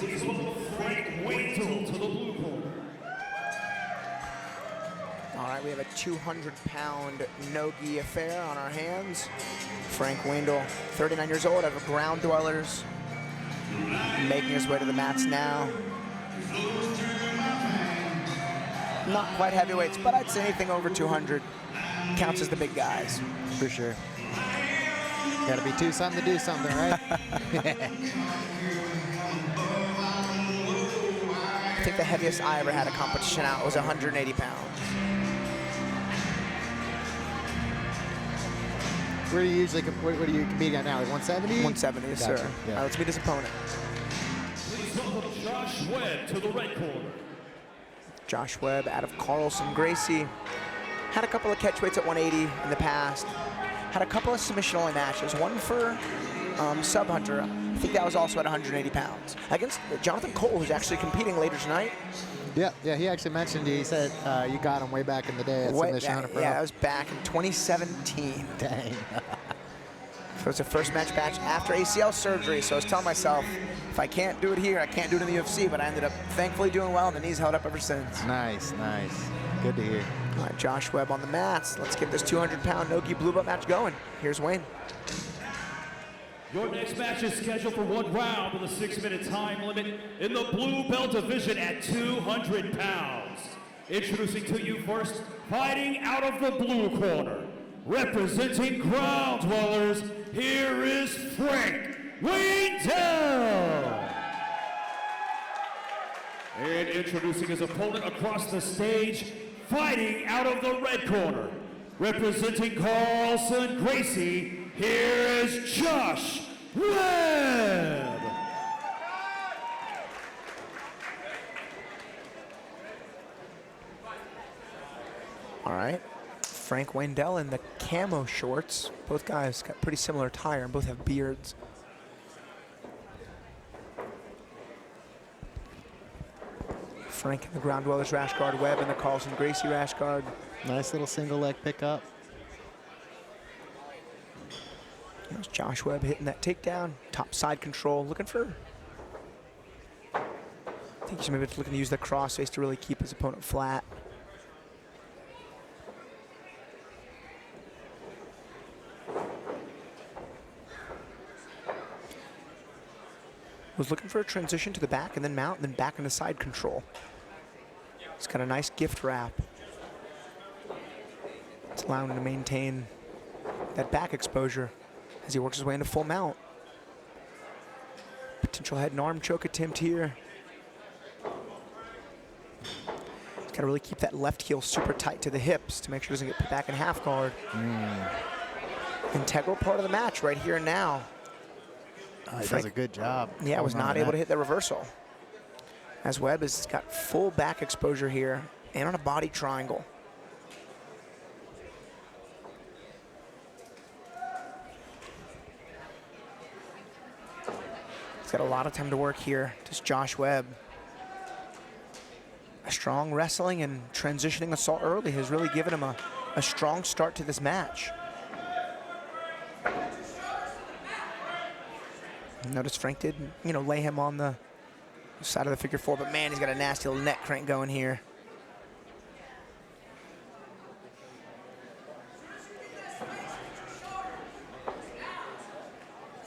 Please welcome Frank Waindle to the blue corner. All right, we have a 200-pound no-gi affair on our hands. Frank Waindle, 39 years old, out of Ground Dwellers, making his way to the mats now. Not quite heavyweights, but I'd say anything over 200 counts as the big guys. For sure. Gotta be two something to do something, right? I think the heaviest I ever had a competition out was 180 pounds. Where do you usually, what are you competing at now? Like 170? 170, yes, Gotcha. sir. Yeah. All right, let's meet his opponent. Please welcome Josh Webb to the red corner. Josh Webb out of Carlson Gracie. Had a couple of catchweights at 180 in the past. Had a couple of submission-only matches. One for Sub Hunter. I think that was also at 180 pounds. Against Jonathan Cole, who's actually competing later tonight. Yeah, he actually mentioned, he said you got him way back in the day at Submission Hunter Pro. Yeah, that was back in 2017. Dang. So it's the first match after ACL surgery, so I was telling myself, if I can't do it here, I can't do it in the UFC, but I ended up thankfully doing well, and the knee's held up ever since. Nice, nice. Good to hear. All right, Josh Webb on the mats. Let's get this 200-pound no-gi blue belt match going. Here's Wayne. Your next match is scheduled for 1 round with a 6-minute time limit in the blue belt division at 200 pounds. Introducing to you first, fighting out of the blue corner, representing Ground Dwellers, here is Frank Waindle. And introducing his opponent across the stage, fighting out of the red corner, representing Carlson Gracie, here is Josh Webb. All right, Frank Waindle in the camo shorts. Both guys got pretty similar attire and both have beards. Frank in the Ground Dwellers rash guard, Webb in the Carlson Gracie rash guard. Nice little single leg pickup. There's Josh Webb hitting that takedown, top side control, looking for. I think he's maybe looking to use the crossface to really keep his opponent flat. Was looking for a transition to the back and then mount and then back into side control. He's got a nice gift wrap. It's allowing him to maintain that back exposure as he works his way into full mount. Potential head and arm choke attempt here. He's got to really keep that left heel super tight to the hips to make sure he doesn't get put back in half guard. Integral part of the match right here and now. He does a good job. Yeah, was not able to hit the reversal. As Webb has got full back exposure here and on a body triangle. He's got a lot of time to work here. Just Josh Webb. A strong wrestling and transitioning assault early has really given him a strong start to this match. Notice Frank did, lay him on the side of the figure four, but man, he's got a nasty little neck crank going here.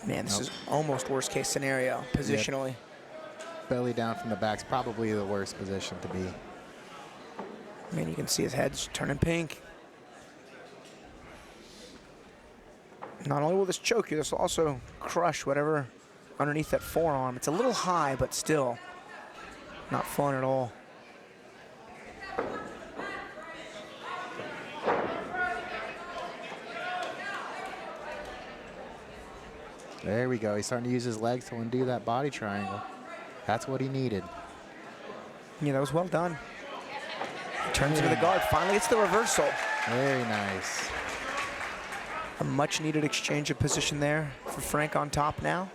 Man, this is almost worst case scenario, positionally. Yep. Belly down from the back's probably the worst position to be. Man, you can see his head's turning pink. Not only will this choke you, this will also crush whatever underneath that forearm. It's a little high, but still not fun at all. There we go. He's starting to use his legs to undo that body triangle. That's what he needed. Yeah, that was well done. Turns into the guard. Finally, it's the reversal. Very nice. A much needed exchange of position there for Frank on top now.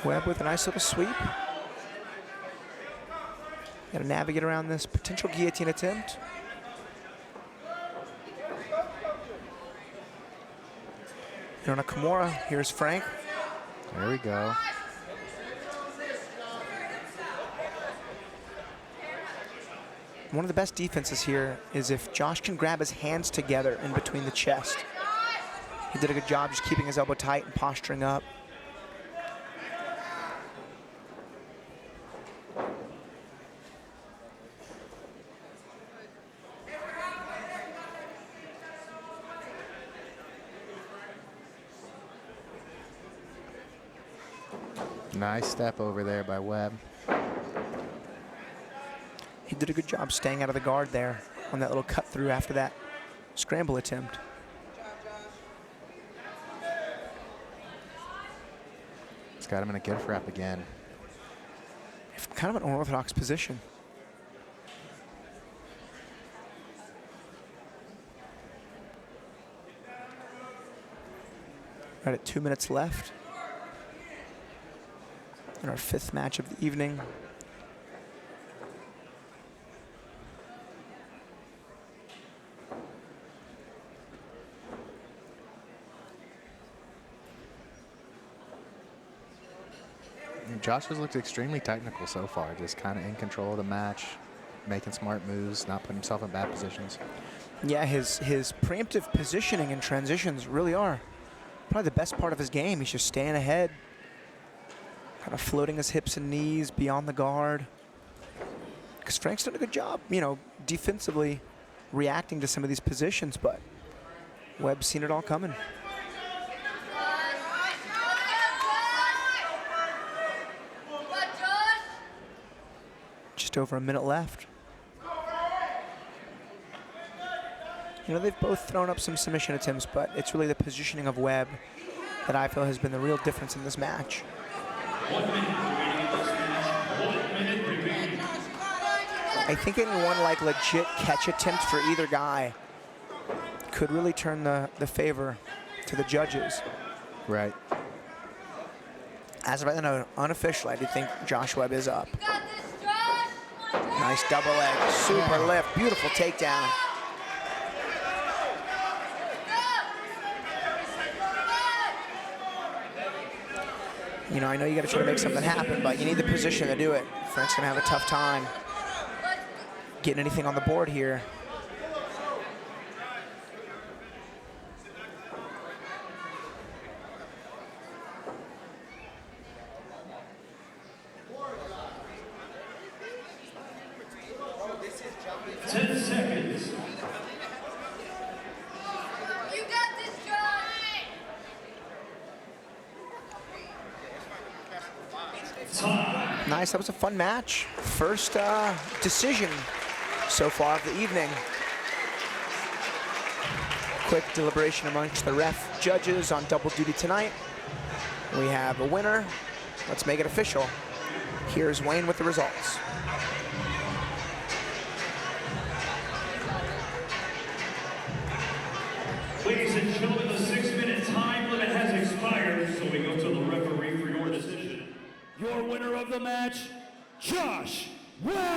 Webb with a nice little sweep. Got to navigate around this potential guillotine attempt. Here on a Kimura, here's Frank. There we go. One of the best defenses here is if Josh can grab his hands together in between the chest. He did a good job just keeping his elbow tight and posturing up. Nice step over there by Webb. He did a good job staying out of the guard there on that little cut through after that scramble attempt. It's got him in a gift wrap again. Kind of an unorthodox position. Right at 2 minutes left in our 5th match of the evening. Josh has looked extremely technical so far, just kind of in control of the match, making smart moves, not putting himself in bad positions. Yeah, his preemptive positioning and transitions really are probably the best part of his game. He's just staying ahead, kind of floating his hips and knees beyond the guard. Because Frank's done a good job, you know, defensively reacting to some of these positions, but Webb's seen it all coming. Just over a minute left. You know, they've both thrown up some submission attempts, but it's really the positioning of Webb that I feel has been the real difference in this match. 1 minute remaining in this match. 1 minute remaining. I think any one like legit catch attempt for either guy could really turn the favor to the judges. Right. As of right now, unofficially, I do think Josh Webb is up. Nice double leg, super lift, beautiful takedown. You know, I know you got to try to make something happen, but you need the position to do it. Frank's gonna have a tough time getting anything on the board here. Nice, that was a fun match. First decision so far of the evening. Quick deliberation amongst the ref judges on double duty tonight. We have a winner. Let's make it official. Here's Wayne with the results. Ladies and gentlemen, the 6-minute time limit has expired, so we go to the referee for your decision. Your winner of the match, Josh Webb.